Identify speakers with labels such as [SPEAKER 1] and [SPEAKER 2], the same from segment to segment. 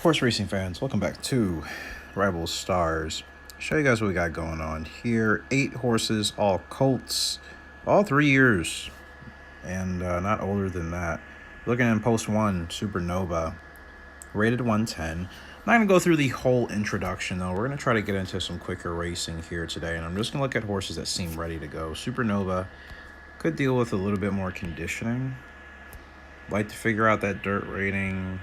[SPEAKER 1] Horse racing fans, welcome back to Rival Stars. Show you guys what we got going on here. 8 horses, all colts, all 3 years, and not older than that. Looking in post 1, Supernova, rated 110. I'm not going to go through the whole introduction, though. We're going to try to get into some quicker racing here today, and I'm just going to look at horses that seem ready to go. Supernova could deal with a little bit more conditioning. Like to figure out that dirt rating.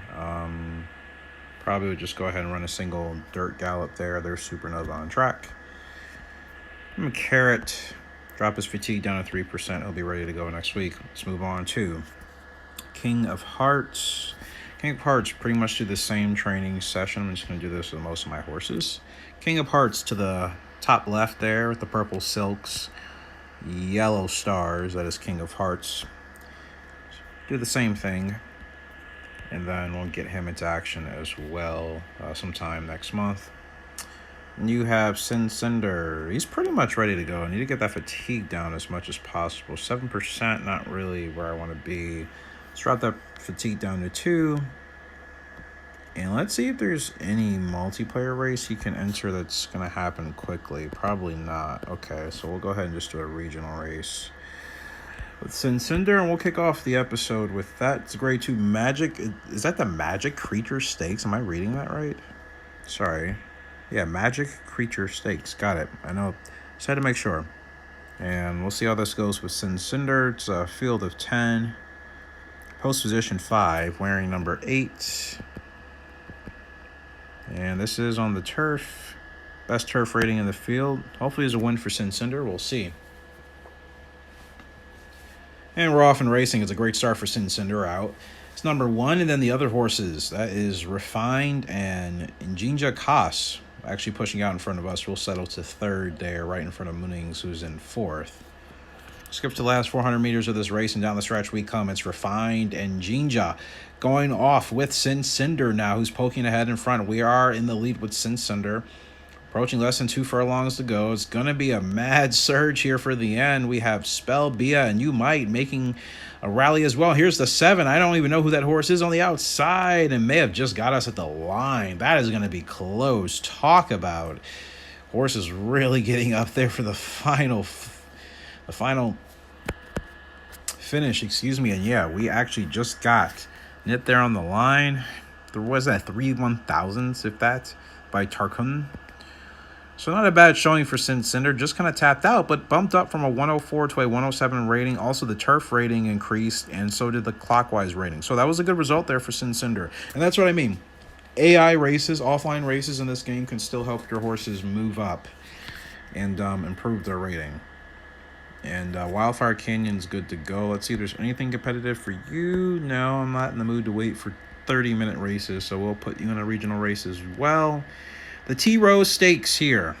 [SPEAKER 1] Probably would just go ahead and run a single dirt gallop there. There's Supernova on track. Carrot, drop his fatigue down to 3%. He'll be ready to go next week. Let's move on to King of Hearts. King of Hearts pretty much do the same training session. I'm just going to do this with most of my horses. King of Hearts to the top left there with the purple silks, yellow stars. That is King of Hearts. Do the same thing. And then we'll get him into action as well sometime next month. And you have Cinder. He's pretty much ready to go. I need to get that fatigue down as much as possible. 7%, not really where I want to be. Let's drop that fatigue down to 2. And let's see if there's any multiplayer race he can enter that's going to happen quickly. Probably not. Okay, so we'll go ahead and just do a regional race with Cinder, and we'll kick off the episode with that. It's grade 2 Magic. Is that the Magic Creature Stakes? Am I reading that right? Sorry. Yeah, Magic Creature Stakes. Got it. I know. Just had to make sure. And we'll see how this goes with Cinder. It's a field of 10. Post position 5, wearing number 8. And this is on the turf. Best turf rating in the field. Hopefully it's a win for Cinder. We'll see. And we're off and racing. It's a great start for Cinder out. It's number 1, and then the other horses. That is Refined and Jinja Kaas. Actually pushing out in front of us. We'll settle to 3rd there, right in front of Moonings, who's in 4th. Skip to the last 400 meters of this race, and down the stretch we come. It's Refined and Jinja going off with Cinder now, who's poking ahead in front. We are in the lead with Cinder. Approaching less than 2 furlongs to go. It's going to be a mad surge here for the end. We have Spell, Bia, and You Might making a rally as well. Here's the 7. I don't even know who that horse is on the outside, and may have just got us at the line. That is going to be close. Talk about horses really getting up there for the final finish. And yeah, we actually just got Nit there on the line. There was that 3 1,000ths, if that, by Tarkun. So not a bad showing for Cinder, just kind of tapped out, but bumped up from a 104 to a 107 rating. Also, the turf rating increased, and so did the clockwise rating. So that was a good result there for Cinder. And that's what I mean. AI races, offline races in this game can still help your horses move up and improve their rating. And Wildfire Canyon's good to go. Let's see if there's anything competitive for you. No, I'm not in the mood to wait for 30-minute races, so we'll put you in a regional race as well. The T-Rose Stakes here.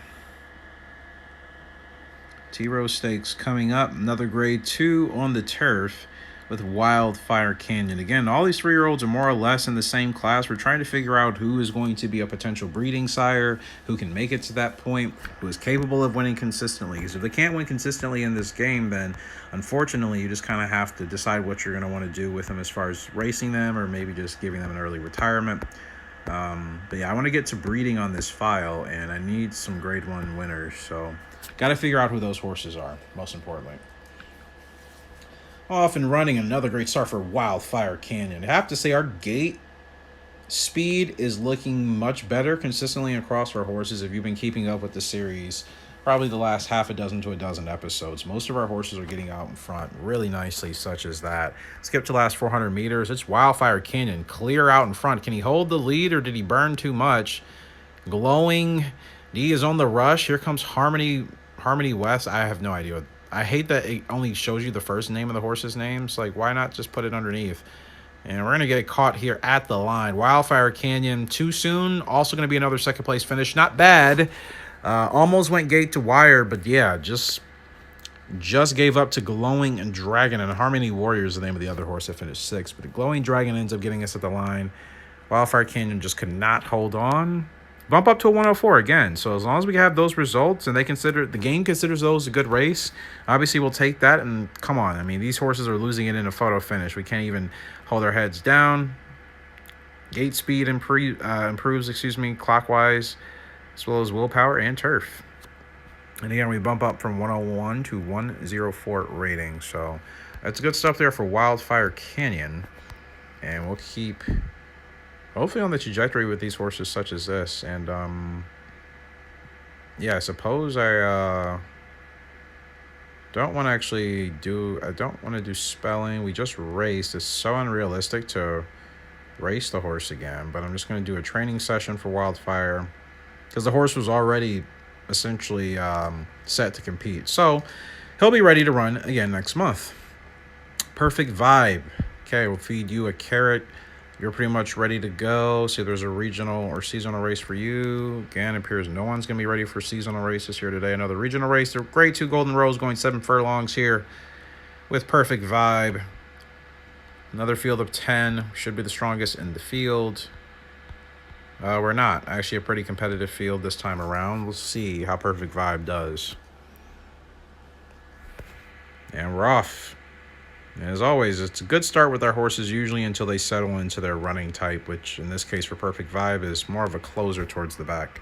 [SPEAKER 1] T-Rose Stakes coming up. Another grade 2 on the turf with Wildfire Canyon. Again, all these 3-year-olds are more or less in the same class. We're trying to figure out who is going to be a potential breeding sire, who can make it to that point, who is capable of winning consistently. Because if they can't win consistently in this game, then unfortunately you just kind of have to decide what you're going to want to do with them as far as racing them or maybe just giving them an early retirement. But yeah, I want to get to breeding on this file, and I need some grade 1 winners, so got to figure out who those horses are, most importantly. Off and running, another great start for Wildfire Canyon. I have to say our gate speed is looking much better consistently across our horses. If you've been keeping up with the series, probably the last half a dozen to a dozen episodes, most of our horses are getting out in front really nicely, such as that. Skip to the last 400 meters. It's Wildfire Canyon clear out in front. Can he hold the lead, or did he burn too much? Glowing D is on the rush. Here comes Harmony West. I have no idea. I hate that it only shows you the first name of the horse's names. Like, why not just put it underneath? And we're going to get caught here at the line. Wildfire Canyon too soon. Also going to be another second place finish. Not bad. Almost went gate to wire, but yeah, just gave up to Glowing and Dragon, and Harmony Warrior is the name of the other horse that finished 6th. But Glowing Dragon ends up getting us at the line. Wildfire Canyon just could not hold on. Bump up to a 104 again. So as long as we have those results, and the game considers those a good race, obviously we'll take that. And come on, I mean, these horses are losing it in a photo finish. We can't even hold our heads down. Gate speed improves, clockwise, as well as willpower and turf. And again, we bump up from 101 to 104 rating. So that's good stuff there for Wildfire Canyon. And we'll keep hopefully on the trajectory with these horses such as this. And yeah, I suppose I don't want to do spelling. We just raced. It's so unrealistic to race the horse again, but I'm just going to do a training session for Wildfire because the horse was already essentially set to compete. So he'll be ready to run again next month. Perfect Vibe. Okay, we'll feed you a carrot. You're pretty much ready to go. See if there's a regional or seasonal race for you. Again, it appears no one's going to be ready for seasonal races here today. Another regional race. The grade 2 Golden Rose going 7 furlongs here with Perfect Vibe. Another field of 10. Should be the strongest in the field. We're not. Actually, a pretty competitive field this time around. We'll see how Perfect Vibe does. And we're off. And as always, it's a good start with our horses usually until they settle into their running type, which in this case for Perfect Vibe is more of a closer towards the back.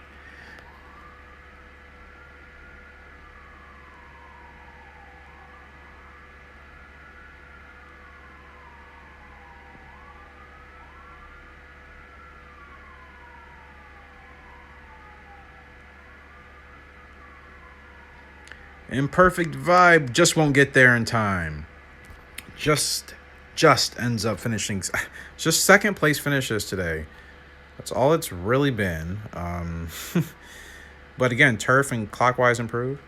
[SPEAKER 1] Imperfect Vibe just won't get there in time. Just ends up finishing. Just second place finishes today. That's all it's really been. But again, turf and clockwise improve.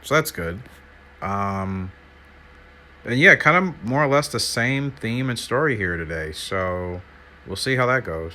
[SPEAKER 1] So that's good. And yeah, kind of more or less the same theme and story here today. So we'll see how that goes.